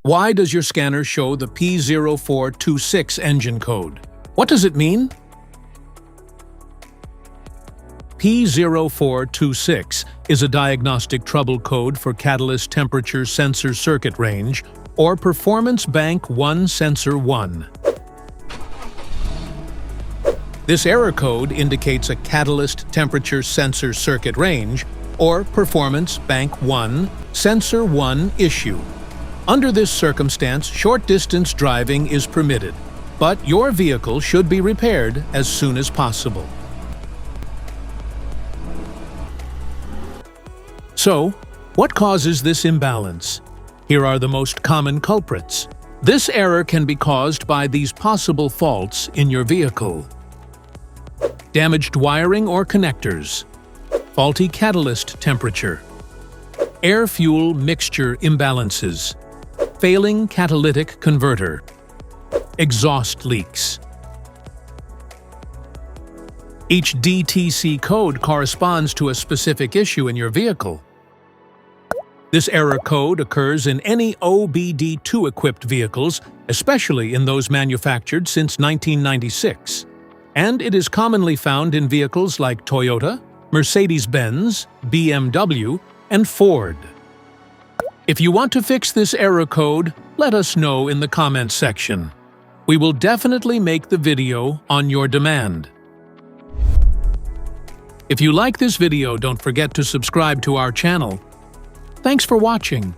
Why does your scanner show the P0426 engine code? What does it mean? P0426 is a diagnostic trouble code for catalyst temperature sensor circuit range, or Performance Bank 1 Sensor 1. This error code indicates a catalyst temperature sensor circuit range, or Performance Bank 1 Sensor 1 issue. Under this circumstance, short-distance driving is permitted, but your vehicle should be repaired as soon as possible. So, what causes this imbalance? Here are the most common culprits. This error can be caused by these possible faults in your vehicle: damaged wiring or connectors, faulty catalyst temperature, air-fuel mixture imbalances, failing catalytic converter, exhaust leaks. Each DTC code corresponds to a specific issue in your vehicle. This error code occurs in any OBD2-equipped vehicles, especially in those manufactured since 1996. And it is commonly found in vehicles like Toyota, Mercedes-Benz, BMW, and Ford. If you want to fix this error code, let us know in the comments section. We will definitely make the video on your demand. If you like this video, don't forget to subscribe to our channel. Thanks for watching.